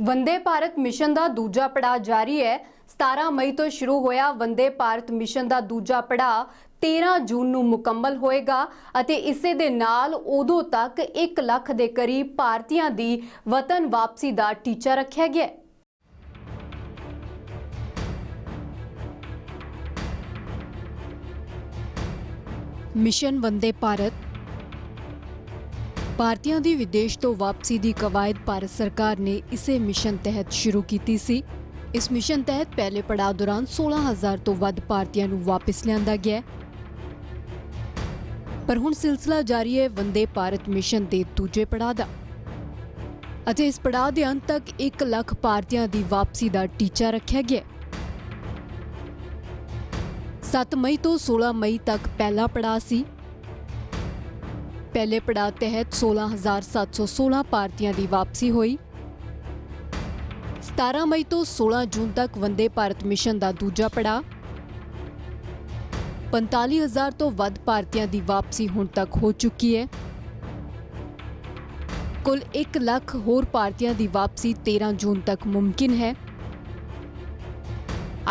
Vande Bharat mission का दूजा पड़ाव जारी है। 17 मई तो शुरू होया वंदे भारत मिशन का दूजा पड़ाव 13 जून ਨੂੰ मुकम्मल होएगा ਅਤੇ ਇਸੇ ਦੇ ਨਾਲ ਉਦੋਂ तक 1 ਲੱਖ ਦੇ करीब ਭਾਰਤੀਆਂ ਦੀ वतन वापसी का टीचा रखा गया है। मिशन वंदे भारत ਭਾਰਤੀਆਂ ਦੀ ਵਿਦੇਸ਼ ਤੋਂ ਵਾਪਸੀ ਦੀ ਕਵਾਇਦ ਭਾਰਤ ਸਰਕਾਰ ਨੇ ਇਸੇ ਮਿਸ਼ਨ ਤਹਿਤ ਸ਼ੁਰੂ ਕੀਤੀ ਸੀ। ਇਸ ਮਿਸ਼ਨ ਤਹਿਤ ਪਹਿਲੇ ਪੜਾਅ ਦੌਰਾਨ 16000 ਤੋਂ ਵੱਧ ਭਾਰਤੀਆਂ ਨੂੰ ਵਾਪਸ ਲਿਆਂਦਾ ਗਿਆ। ਪਰ ਹੁਣ ਸਿਲਸਿਲਾ ਜਾਰੀ ਹੈ ਵੰਦੇ ਭਾਰਤ ਮਿਸ਼ਨ ਦੇ ਦੂਜੇ ਪੜਾਅ ਦਾ ਅਤੇ ਇਸ ਪੜਾਅ ਦੇ ਅੰਤ ਤੱਕ 1 ਲੱਖ ਭਾਰਤੀਆਂ ਦੀ ਵਾਪਸੀ ਦਾ ਟੀਚਾ ਰੱਖਿਆ ਗਿਆ। 7 ਮਈ ਤੋਂ 16 ਮਈ ਤੱਕ ਪਹਿਲਾ ਪੜਾਅ ਸੀ। पहले पड़ाव तहत 16,716 भारतीयों की वापसी हुई। 17 मई तो 16 जून तक वंदे भारत मिशन का दूजा पड़ाव 45,000 तो वध भारतीयों की वापसी हुण तक हो चुकी है। कुल 1 लाख होर भारतीयों की वापसी 13 जून तक मुमकिन है।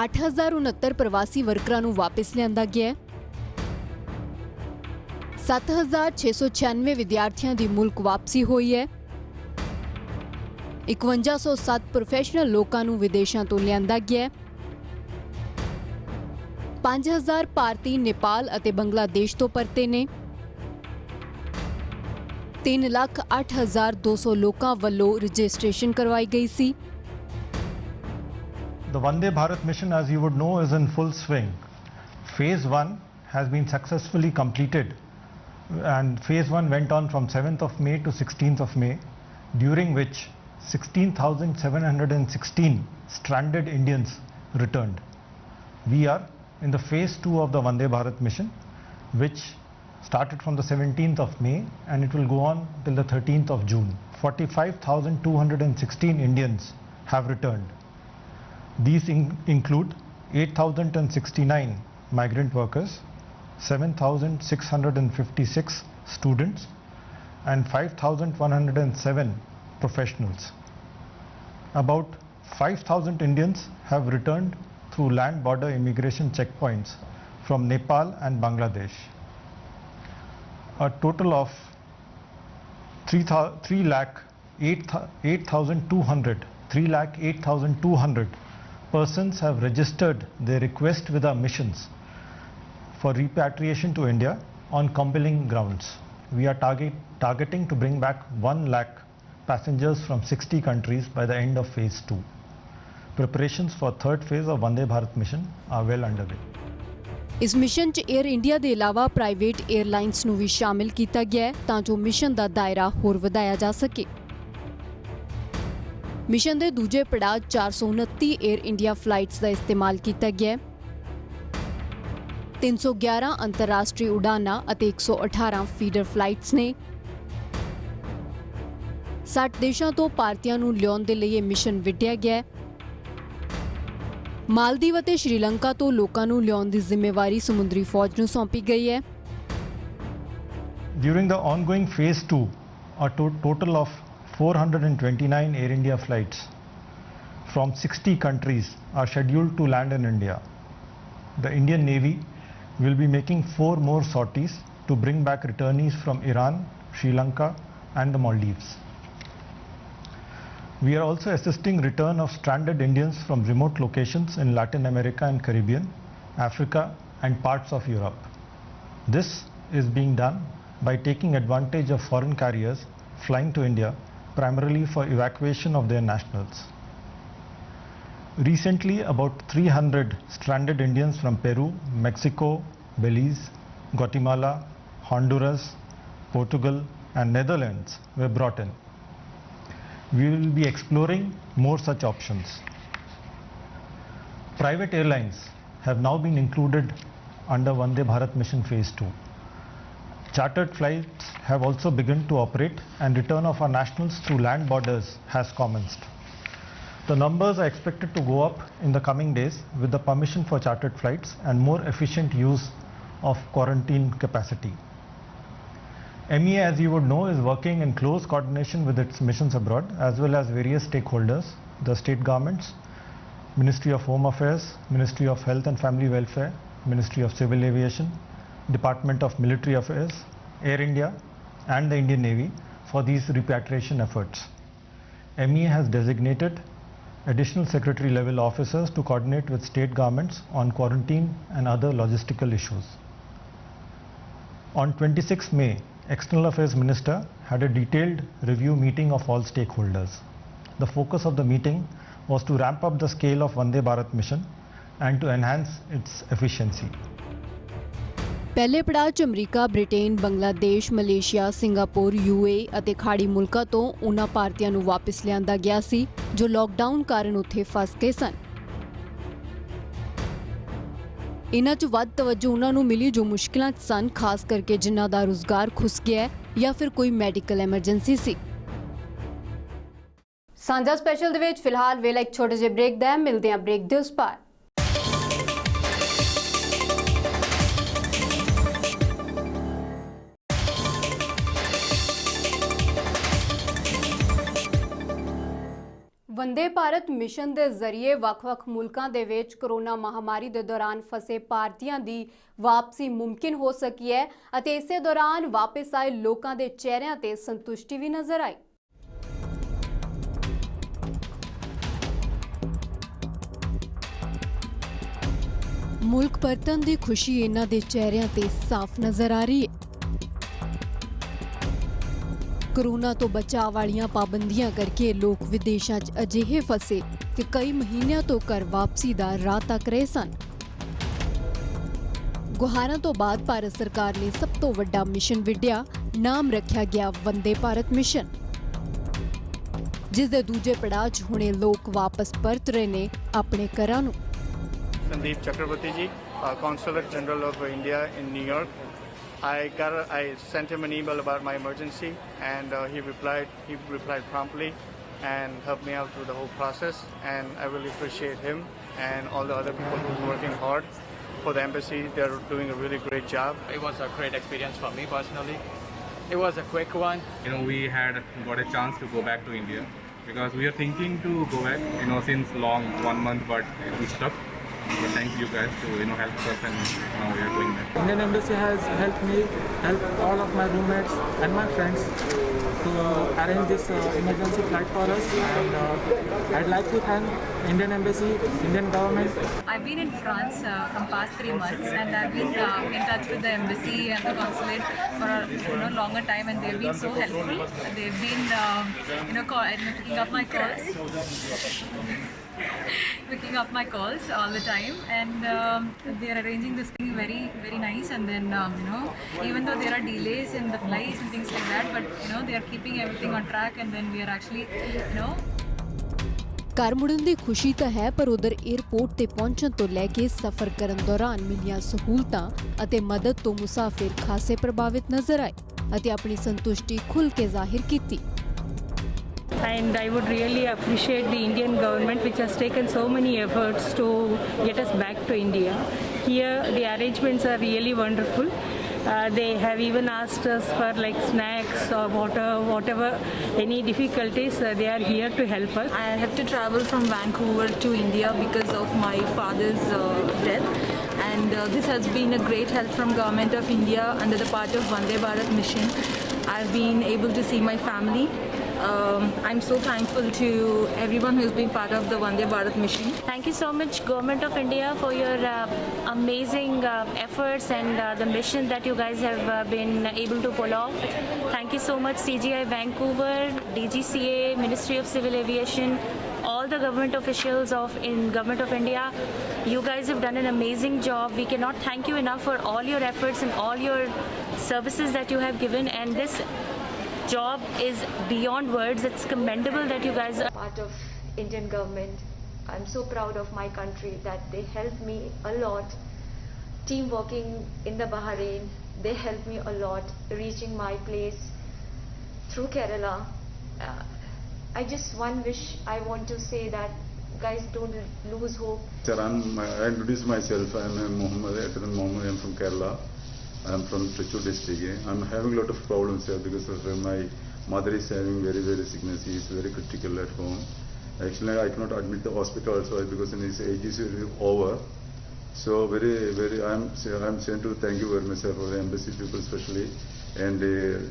8,069 प्रवासी वर्करां नूं वापस लिआंदा गया है। 7,696 विद्यार्थियों की मुल्क वापसी हुई है। 5107 प्रोफैशनल लोगों को विदेशों तो लिया गया है। 5,000 भारतीय नेपाल और बांग्लादेश तो परते ने। 3,08,200 लोगों वालों रजिस्ट्रेशन करवाई गई सी। The Vande Bharat mission, as you would know, is in full swing. Phase 1 has been successfully completed. And phase 1 went on from 7th of May to 16th of May, during which 16,716 stranded Indians returned. We are in the phase 2 of the Vande Bharat mission, which started from the 17th of May and it will go on till the 13th of June. 45,216 Indians have returned. These include 8,069 migrant workers, 7,656 students and 5,107 professionals. About 5,000 Indians have returned through land border immigration checkpoints from Nepal and Bangladesh. A total of 3,08,200 persons have registered their request with our missions for repatriation to India on compelling grounds. We are targeting to bring back 1 lakh passengers from 60 countries by the end of phase 2. Preparations for third phase of Vande Bharat mission are well underway. इस mission च air India के अलावा private airlines नूं भी शामिल किया गया है तां जो मिशन का दायरा होर वधाया जा सके। मिशन के दूजे पड़ाव 429 एयर इंडिया फ्लाइट्स का इस्तेमाल किया गया है। 311 अंतरराष्ट्रीय उड़ाना और 118 फीडर फ्लाइट्स ने। 60 देशों तो भारतीयों नूं लियाउण दे लई मिशन विढिया गया है। मालदीव और श्रीलंका तो लोगों नूं लियाउण दी जिम्मेवारी समुद्री फौज नूं सौंपी गई है। During the ongoing phase 2, a total of 429 Air India flights from 60 countries are scheduled to land in India. The Indian Navy will be making 4 more sorties to bring back returnees from Iran, Sri Lanka and the Maldives. We are also assisting return of stranded Indians from remote locations in Latin America and Caribbean, Africa and parts of Europe. This is being done by taking advantage of foreign carriers flying to India primarily for evacuation of their nationals. Recently, about 300 stranded Indians from Peru, Mexico, Belize, Guatemala, Honduras, Portugal and Netherlands were brought in. We will be exploring more such options. Private airlines have now been included under Vande Bharat mission phase 2. Chartered flights have also begun to operate and return of our nationals through land borders has commenced. The numbers are expected to go up in the coming days with the permission for chartered flights and more efficient use of quarantine capacity. MEA, as you would know, is working in close coordination with its missions abroad as well as various stakeholders, the state governments, Ministry of Home Affairs, Ministry of Health and Family Welfare, Ministry of Civil Aviation, Department of Military Affairs, Air India and the Indian Navy for these repatriation efforts. MEA has designated additional secretary level officers to coordinate with state governments on quarantine and other logistical issues. On 26 May, External Affairs Minister had a detailed review meeting of all stakeholders. The focus of the meeting was to ramp up the scale of Vande Bharat mission and to enhance its efficiency. ਪਹਿਲੇ ਪੜਾਅ 'ਚ America, Britain, Bangladesh, Malaysia, Singapore, UAE ਅਤੇ ਖਾੜੀ ਮੁਲਕਾਂ ਤੋਂ ਉਨ੍ਹਾਂ ਭਾਰਤੀਆਂ ਨੂੰ ਵਾਪਸ ਲਿਆਂਦਾ ਗਿਆ ਸੀ ਜੋ ਲਾਕਡਾਊਨ ਕਾਰਨ ਉੱਥੇ ਫਸ ਗਏ ਸਨ। ਇਨ੍ਹਾਂ 'ਚ ਵੱਧ ਤਵੱਜੋ ਉਨ੍ਹਾਂ ਨੂੰ ਮਿਲੀ ਜੋ ਮੁਸ਼ਕਿਲਾਂ 'ਚ ਸਨ, ਖਾਸ ਕਰਕੇ ਜਿਨ੍ਹਾਂ ਦਾ ਰੁਜ਼ਗਾਰ ਖੁੱਸ ਗਿਆ ਜਾਂ ਫਿਰ ਕੋਈ ਮੈਡੀਕਲ ਐਮਰਜੈਂਸੀ ਸੀ। ਸਾਂਝਾ ਸਪੈਸ਼ਲ ਦੇ ਵਿੱਚ ਫਿਲਹਾਲ ਵੇਲਾ ਇੱਕ ਛੋਟੇ ਜਿਹੇ ਬ੍ਰੇਕ ਦਾ ਹੈ। ਮਿਲਦੇ ਹਾਂ ਬ੍ਰੇਕ ਦੇ ਉਸ ਪਾਰ। ਵੰਦੇ ਭਾਰਤ ਮਿਸ਼ਨ ਦੇ ਜ਼ਰੀਏ ਵੱਖ-ਵੱਖ ਮੁਲਕਾਂ ਦੇ ਵਿੱਚ ਕੋਰੋਨਾ ਮਹਾਮਾਰੀ ਦੇ ਦੌਰਾਨ ਫਸੇ ਭਾਰਤੀਆਂ ਦੀ ਵਾਪਸੀ ਮੁਮਕਿਨ ਹੋ ਸਕੀ ਹੈ ਅਤੇ ਇਸੇ ਦੌਰਾਨ ਵਾਪਸ ਆਏ ਲੋਕਾਂ ਦੇ ਚਿਹਰਿਆਂ ਤੇ ਸੰਤੁਸ਼ਟੀ ਵੀ ਨਜ਼ਰ ਆਈ। ਮੁਲਕ ਪਰਤਨ ਦੀ ਖੁਸ਼ੀ ਇਹਨਾਂ ਦੇ ਚਿਹਰਿਆਂ ਤੇ ਸਾਫ਼ ਨਜ਼ਰ ਆ ਰਹੀ ਹੈ। कोरोना तो बचाव वालियां पाबंदियां करके लोग विदेशों च अजिहे फसे कि कई महीनों तो घर वापसी का राह तक रहे सन। गुहारां तो बाद भारत सरकार ने सब तो वड्डा मिशन विड्या, नाम रखा गया वंदे भारत मिशन, जिस दे दूजे पड़ाव च हुणे लोग वापस परत रहे ने अपने घरां नूं। Sandeep Chakraborty ji, Consulate General of India in New York. I sent him an email about my emergency, and he replied promptly and helped me out through the whole process. And I really appreciate him and all the other people who's working hard for the embassy. They're doing a really great job. It was a great experience for me personally. It was a quick one. We had got a chance to go back to India because we are thinking to go back, since long 1 month, but we stuck. But thank you guys to help us, and now we are going back. Indian Embassy has helped me, helped all of my roommates and my friends to arrange this emergency flight for us. And I'd like to thank Indian Embassy, Indian government. I've been in France from past 3 months, and I've been in touch with the embassy and the consulate for a longer time, and they've been so helpful. They've been picking up my calls. Picking up my calls all the time, and they are arranging this thing very, very nice. And then even though there are delays in the flights and things like that, but they are keeping everything on track, and then we are actually ਘਰ ਮੁੜਨ ਦੀ ਖੁਸ਼ੀ ਤਾਂ ਹੈ, ਪਰ ਉਧਰ airport ਤੇ ਪਹੁੰਚਣ ਤੋਂ ਲੈ ਕੇ ਸਫ਼ਰ ਕਰਨ ਦੌਰਾਨ ਮਿਲੀਆਂ ਸਹੂਲਤਾਂ ਅਤੇ ਮਦਦ ਤੋਂ ਮੁਸਾਫਿਰ ਖਾਸੇ ਪ੍ਰਭਾਵਿਤ ਨਜ਼ਰ ਆਏ ਅਤੇ ਆਪਣੀ ਸੰਤੁਸ਼ਟੀ ਖੁੱਲ੍ਹ ਕੇ ਜ਼ਾਹਿਰ ਕੀਤੀ। And I would really appreciate the Indian government, which has taken so many efforts to get us back to India. Here the arrangements are really wonderful. They have even asked us for like snacks or water, whatever, any difficulties, they are here to help us. I have to travel from Vancouver to India because of my father's death, and this has been a great help from Government of India under the part of Vande Bharat mission. I've been able to see my family. I'm so thankful to everyone who's been part of the Vande Bharat mission. Thank you so much, Government of India, for your amazing efforts and the mission that you guys have been able to pull off. Thank you so much, CGI Vancouver, DGCA, Ministry of Civil Aviation, all the government officials in Government of India. You guys have done an amazing job. We cannot thank you enough for all your efforts and all your services that you have given, and this job is beyond words. It's commendable that you guys are part of Indian government. I'm so proud of my country that they helped me a lot. Team working in the Bahrain, they helped me a lot reaching my place through Kerala. I just one wish I want to say that guys, don't lose hope. Sir, I introduce myself. I'm Mohammed. I'm from Kerala. I'm from Trichy district. I'm having a lot of problems here because of my mother is having very sickness. He is very critical at home. Actually, I cannot admit the hospital also because his age is over. So I'm saying to thank you very much, sir, for the embassy people especially, and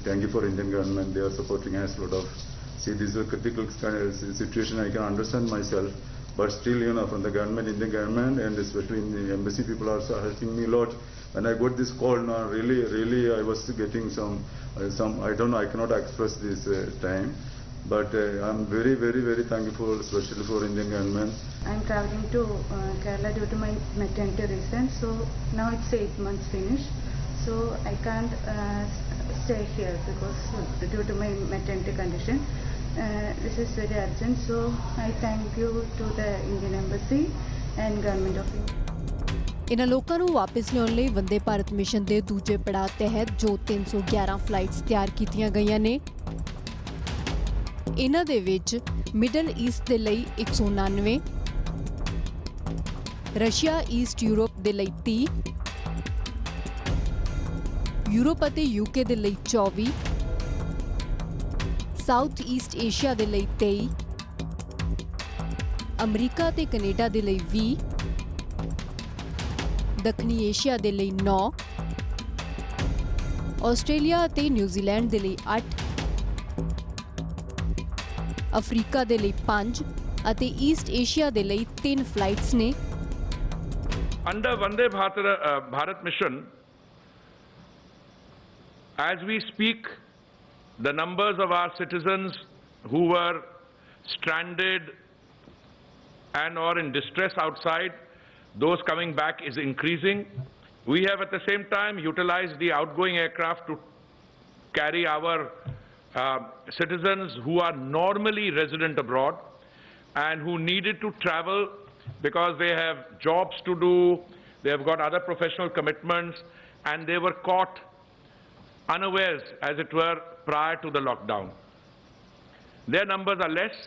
thank you for Indian government. They are supporting us a lot of. See, this is a critical kind of situation. I can understand myself, but still, from the government, Indian government, and especially in the embassy people are also helping me a lot. When I got this call now, really, I was getting some. I don't know. I cannot express this time. But I'm very thankful, especially for Indian government. I'm traveling to Kerala due to my maternity reason. So now it's 8 months finished. So I can't stay here because due to my maternity condition. This is very urgent. So I thank you to the Indian Embassy and Government of India. ਇਨ੍ਹਾਂ ਲੋਕਾਂ ਨੂੰ ਵਾਪਸ ਲਿਆਉਣ ਲਈ Vande Bharat mission ਦੇ ਦੂਜੇ ਪੜਾਅ ਤਹਿਤ ਜੋ 311 ਫਲਾਈਟਸ ਤਿਆਰ ਕੀਤੀਆਂ ਗਈਆਂ ਨੇ, ਇਨ੍ਹਾਂ ਦੇ ਵਿੱਚ ਮਿਡਲ ਈਸਟ ਦੇ ਲਈ 199, ਰਸ਼ੀਆ ਈਸਟ ਯੂਰਪ ਦੇ ਲਈ 30, ਯੂਰਪ ਅਤੇ ਯੂਕੇ ਦੇ ਲਈ 24, ਸਾਊਥ ਈਸਟ ਏਸ਼ੀਆ ਦੇ ਲਈ 23, ਅਮਰੀਕਾ ਤੇ ਕੈਨੇਡਾ ਦੇ ਲਈ 20, ਦੱਖਣੀ ਏਸ਼ੀਆ ਦੇ ਲਈ 9, ਆਸਟ੍ਰੇਲੀਆ ਅਤੇ ਨਿਊਜ਼ੀਲੈਂਡ ਦੇ ਲਈ 8, ਅਫਰੀਕਾ ਦੇ ਲਈ 5 ਅਤੇ ਈਸਟ ਏਸ਼ੀਆ ਦੇ ਲਈ 3 ਫਲਾਈਟਸ ਨੇ। Under Vande Bharat mission, as we speak, the numbers of our citizens who were stranded and or in distress outside, those coming back is increasing. We have at the same time utilized the outgoing aircraft to carry our citizens who are normally resident abroad and who needed to travel because they have jobs to do, they have got other professional commitments, and they were caught unawares, as it were, prior to the lockdown. Their numbers are less,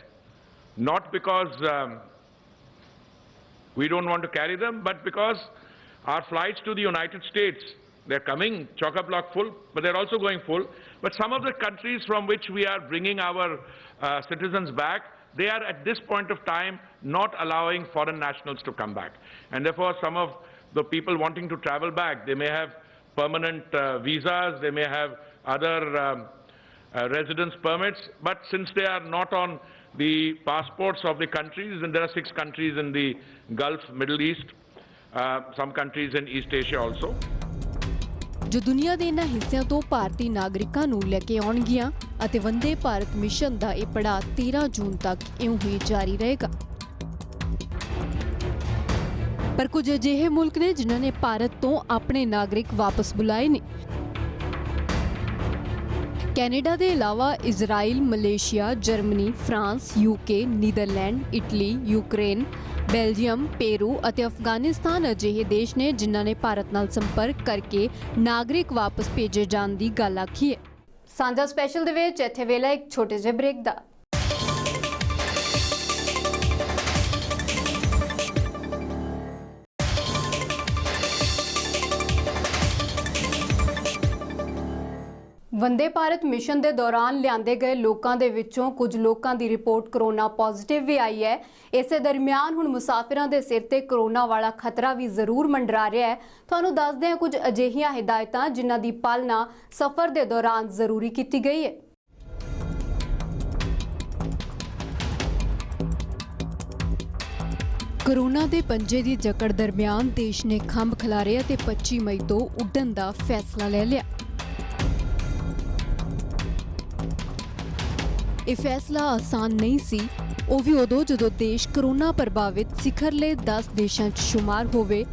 not because we don't want to carry them, but because our flights to the United States, they're coming chock-a-block full, but they're also going full. But some of the countries from which we are bringing our citizens back, they are at this point of time not allowing foreign nationals to come back. And therefore, some of the people wanting to travel back, they may have permanent visas, they may have other residence permits, but since they are not on the passports of the countries, and there are 6 countries in the Gulf, Middle East, some countries in East Asia also. ਜੋ ਦੁਨੀਆ ਦੇ ਇਨ੍ਹਾਂ ਹਿੱਸਿਆਂ ਤੋਂ ਭਾਰਤੀ ਨਾਗਰਿਕਾਂ ਨੂੰ ਲੈ ਕੇ ਆਉਣਗੀਆਂ ਅਤੇ ਵੰਦੇ ਭਾਰਤ ਮਿਸ਼ਨ ਦਾ ਇਹ ਪੜਾਅ 13 ਜੂਨ ਤੱਕ ਇਉਂ ਹੀ ਜਾਰੀ ਰਹੇਗਾ। ਪਰ ਕੁਝ ਅਜਿਹੇ ਮੁਲਕ ਨੇ ਜਿਨ੍ਹਾਂ ਨੇ ਭਾਰਤ ਤੋਂ ਆਪਣੇ ਨਾਗਰਿਕ ਵਾਪਸ ਬੁਲਾਏ ਨੇ। ਕੈਨੇਡਾ ਦੇ ਇਲਾਵਾ Israel, Malaysia, Germany, France, UK, Netherland, Italy, Ukraine, Belgium, Peru ਅਤੇ ਅਫਗਾਨਿਸਤਾਨ ਅਜਿਹੇ ਦੇਸ਼ ਨੇ ਜਿਨ੍ਹਾਂ ਨੇ ਭਾਰਤ ਨਾਲ ਸੰਪਰਕ ਕਰਕੇ ਨਾਗਰਿਕ ਵਾਪਸ ਭੇਜੇ ਜਾਣ ਦੀ ਗੱਲ ਆਖੀ ਹੈ। ਸਾਂਝਾ ਸਪੈਸ਼ਲ ਦੇ ਵਿੱਚ ਇੱਥੇ ਵੇਲਾ ਇੱਕ ਛੋਟੇ ਜਿਹੇ ਬ੍ਰੇਕ ਦਾ। ਵੰਦੇ ਭਾਰਤ ਮਿਸ਼ਨ ਦੇ ਦੌਰਾਨ ਲਿਆਂਦੇ ਗਏ ਲੋਕਾਂ ਦੇ ਵਿੱਚੋਂ ਕੁਝ ਲੋਕਾਂ ਦੀ ਰਿਪੋਰਟ ਕਰੋਨਾ ਪੋਜ਼ਿਟਿਵ ਵੀ ਆਈ ਹੈ। ਇਸੇ ਦਰਮਿਆਨ ਹੁਣ ਮੁਸਾਫਿਰਾਂ ਦੇ ਸਿਰ ਤੇ ਕਰੋਨਾ ਵਾਲਾ ਖਤਰਾ ਵੀ ਜ਼ਰੂਰ ਮੰਡਰਾ ਰਿਹਾ ਹੈ। ਤੁਹਾਨੂੰ ਦੱਸਦੇ ਹਾਂ ਕੁਝ ਅਜਿਹੀਆਂ ਹਿਦਾਇਤਾਂ ਜਿਨ੍ਹਾਂ ਦੀ ਪਾਲਣਾ ਸਫ਼ਰ ਦੇ ਦੌਰਾਨ ਜ਼ਰੂਰੀ ਕੀਤੀ ਗਈ ਹੈ। ਕੋਰੋਨਾ ਦੇ ਪੰਜੇ ਦੀ ਜਕੜ ਦਰਮਿਆਨ ਦੇਸ਼ ਨੇ ਖੰਭ ਖਿਲਾਰੇ ਅਤੇ 25 ਮਈ ਤੋਂ ਉੱਡਣ ਦਾ ਫੈਸਲਾ ਲੈ ਲਿਆ। ਇਹ ਫੈਸਲਾ ਆਸਾਨ ਨਹੀਂ ਸੀ, ਉਹ ਵੀ ਉਦੋਂ ਜਦੋਂ ਦੇਸ਼ ਕੋਰੋਨਾ ਪ੍ਰਭਾਵਿਤ ਸਿਖਰਲੇ 10 ਦੇਸ਼ਾਂ 'ਚ ਸ਼ੁਮਾਰ ਹੋਵੇ।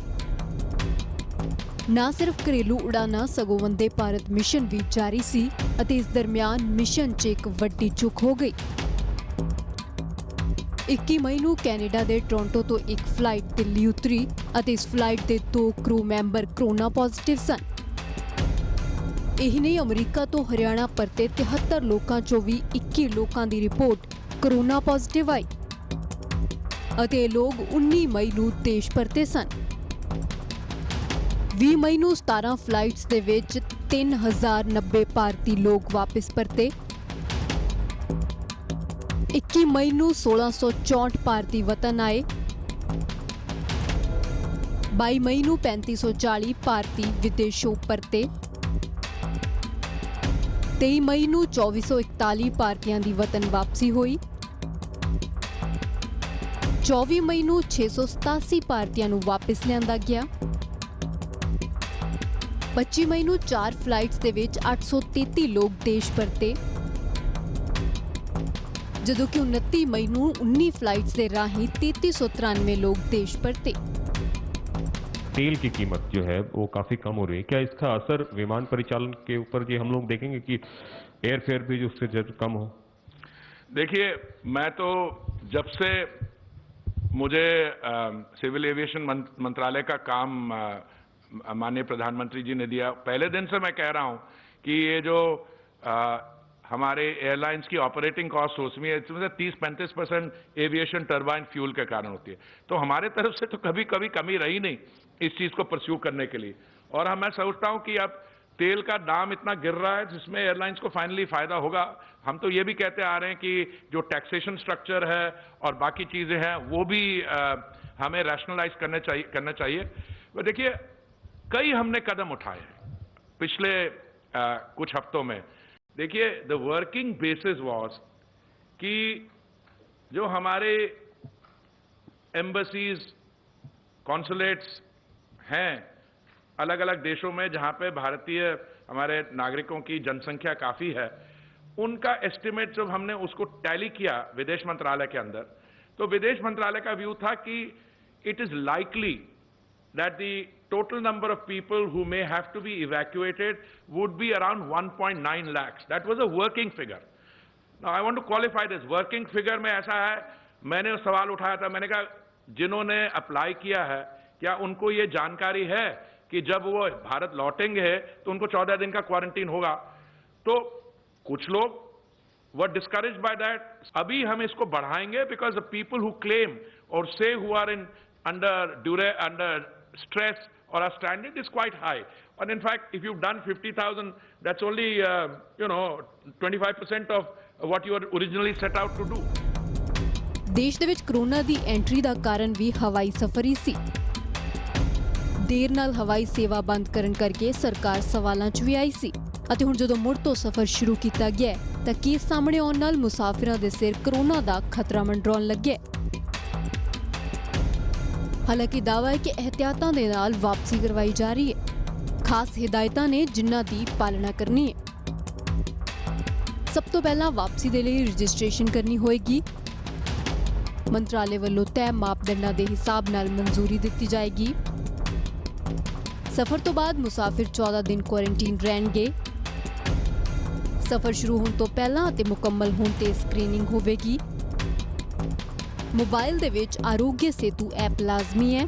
ਨਾ ਸਿਰਫ ਘਰੇਲੂ ਉਡਾਨਾਂ ਸਗੋਂ ਵੰਦੇ ਭਾਰਤ ਮਿਸ਼ਨ ਵੀ ਜਾਰੀ ਸੀ ਅਤੇ ਇਸ ਦਰਮਿਆਨ ਮਿਸ਼ਨ 'ਚ ਇੱਕ ਵੱਡੀ ਚੁੱਕ ਹੋ ਗਈ। 21 ਮਈ ਨੂੰ ਕੈਨੇਡਾ ਦੇ ਟੋਰਾਂਟੋ ਤੋਂ ਇੱਕ ਫਲਾਈਟ ਦਿੱਲੀ ਉਤਰੀ ਅਤੇ ਇਸ ਫਲਾਈਟ ਦੇ 2 ਕਰੂ ਮੈਂਬਰ ਕਰੋਨਾ ਪੋਜ਼ਿਟਿਵ ਸਨ। ਇਹੀ ਨਹੀਂ, ਅਮਰੀਕਾ ਤੋਂ ਹਰਿਆਣਾ ਪਰਤੇ 73 ਲੋਕਾਂ 'ਚੋਂ ਵੀ 21 ਲੋਕਾਂ ਦੀ ਰਿਪੋਰਟ ਕਰੋਨਾ ਪੋਜ਼ਿਟਿਵ ਆਈ ਅਤੇ ਇਹ ਲੋਕ 19 ਮਈ ਨੂੰ ਦੇਸ਼ ਪਰਤੇ ਸਨ। 20 ਮਈ ਨੂੰ 17 ਫਲਾਈਟਸ ਦੇ ਵਿੱਚ 3090 ਭਾਰਤੀ ਲੋਕ ਵਾਪਸ ਪਰਤੇ। 21 ਮਈ ਨੂੰ 1664 ਭਾਰਤੀ ਵਤਨ ਆਏ। 22 ਮਈ ਨੂੰ 3540 ਭਾਰਤੀ ਵਿਦੇਸ਼ੋਂ ਪਰਤੇ। 23 ਮਈ ਨੂੰ 2441 ਭਾਰਤੀਆਂ ਦੀ ਵਤਨ ਵਾਪਸੀ ਹੋਈ। 24 ਮਈ ਨੂੰ 687 ਭਾਰਤੀਆਂ ਨੂੰ ਵਾਪਸ ਲਿਆਂਦਾ ਗਿਆ। 25 ਮਈ ਨੂੰ 4 ਫਲਾਈਟਸ ਦੇ ਵਿੱਚ 833 ਲੋਕ ਦੇਸ਼ ਪਰਤੇ, ਜਦੋਂ ਕਿ 29 ਮਈ ਨੂੰ 19 फ्लाइट्स से राही 3393 लोग देश परते। तेल की कीमत जो है वो काफ़ी कम हो रही है, क्या इसका असर विमान परिचालन के ऊपर ये हम लोग देखेंगे कि एयर फेयर भी जो उससे कम हो? देखिए, मैं तो जब से मुझे सिविल एविएशन मंत्रालय का काम माननीय प्रधानमंत्री जी ने दिया, पहले दिन से मैं कह रहा हूं कि ये जो हमारे एयरलाइंस की ऑपरेटिंग कॉस्ट उसमें 30-35% एविएशन टर्बाइन फ्यूल के कारण होती है। तो हमारे तरफ से तो कभी कमी रही नहीं इस चीज़ को परस्यू करने के लिए। और मैं सोचता हूं कि अब तेल का दाम इतना गिर रहा है जिसमें एयरलाइंस को फाइनली फ़ायदा होगा। हम तो ये भी कहते आ रहे हैं कि जो टैक्सेशन स्ट्रक्चर है और बाकी चीज़ें हैं वो भी हमें रैशनलाइज करना चाहिए। वो देखिए, कई हमने कदम उठाए हैं पिछले कुछ हफ्तों में। देखिए, द वर्किंग बेसिस वाज कि जो हमारे एम्बसीज कॉन्सुलेट्स हैं अलग अलग देशों में जहां पे भारतीय हमारे नागरिकों की जनसंख्या काफ़ी है, उनका एस्टिमेट जब हमने उसको टैली किया विदेश मंत्रालय के अंदर, तो विदेश मंत्रालय का व्यू था कि it is likely that the total number of people who may have to be evacuated would be around 1.9 lakhs. That was a working figure. Now I want to qualify this. Working figure में ऐसा है, मैंने सवाल उठाया था, मैंने कहा जिन्होंने अप्लाई किया है क्या उनको ये जानकारी है कि जब वो भारत लौटेंगे तो उनको 14 दिन का क्वारंटीन होगा? तो कुछ लोग were discouraged by that. अभी हम इसको बढ़ाएंगे because the people who claim or say who are in under stress or are stranded is quite high. And in fact, if you've done 50,000, that's only 25% of what you were originally set out to do. ਦੇਸ਼ ਦੇ ਵਿੱਚ corona ਦੀ entry ਦਾ ਕਾਰਨ ਵੀ ਹਵਾਈ ਸਫ਼ਰ ਹੀ ਸੀ। ਦੇਰ ਨਾਲ ਹਵਾਈ ਸੇਵਾ ਬੰਦ ਕਰਨ ਕਰਕੇ ਸਰਕਾਰ ਸਵਾਲਾਂ 'ਚ ਵੀ ਆਈ ਸੀ ਅਤੇ ਹੁਣ ਜਦੋਂ ਮੁੜ ਤੋਂ ਸਫ਼ਰ ਸ਼ੁਰੂ ਕੀਤਾ ਗਿਆ ਤਾਂ ਕੇਸ ਸਾਹਮਣੇ ਆਉਣ ਨਾਲ ਮੁਸਾਫਿਰਾਂ ਦੇ ਸਿਰ ਕਰੋਨਾ ਦਾ ਖਤਰਾ ਮੰਡਰਾਉਣ ਲੱਗਿਆ। ਹਾਲਾਂਕਿ ਦਾਅਵਾ ਹੈ ਕਿ ਇਹਤਿਆਤਾਂ ਦੇ ਨਾਲ ਵਾਪਸੀ ਕਰਵਾਈ ਜਾ ਰਹੀ ਹੈ। ਖਾਸ ਹਿਦਾਇਤਾਂ ਨੇ ਜਿਨ੍ਹਾਂ ਦੀ ਪਾਲਣਾ ਕਰਨੀ ਹੈ। ਸਭ ਤੋਂ ਪਹਿਲਾਂ ਵਾਪਸੀ ਦੇ ਲਈ ਰਜਿਸਟ੍ਰੇਸ਼ਨ ਕਰਨੀ ਹੋਏਗੀ। ਮੰਤਰਾਲੇ ਵੱਲੋਂ ਤੈਅ ਮਾਪਦੰਡਾਂ ਦੇ ਹਿਸਾਬ ਨਾਲ ਮਨਜ਼ੂਰੀ ਦਿੱਤੀ ਜਾਏਗੀ। ਸਫ਼ਰ ਤੋਂ ਬਾਅਦ ਮੁਸਾਫਿਰ 14 ਦਿਨ ਕੁਆਰੰਟੀਨ ਰਹਿਣਗੇ। ਸਫ਼ਰ ਸ਼ੁਰੂ ਹੋਣ ਤੋਂ ਪਹਿਲਾਂ ਅਤੇ ਮੁਕੰਮਲ ਹੋਣ ਤੇ ਸਕਰੀਨਿੰਗ ਹੋਵੇਗੀ। मोबाइल दे विच आरोग्य सेतु ऐप लाजमी है।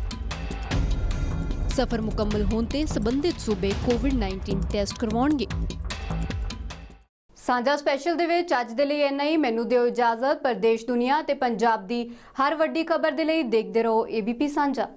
सफर मुकम्मल होने ते संबंधित सूबे कोविड-19 टेस्ट करवाउणगे। साझा स्पैशल दे विच अज दे लई इन्ना ही। मैनू दिओ इजाजत। पर देश दुनिया ते पंजाब दी हर वड्डी खबर दे लई देखदे रहो ABP साझा।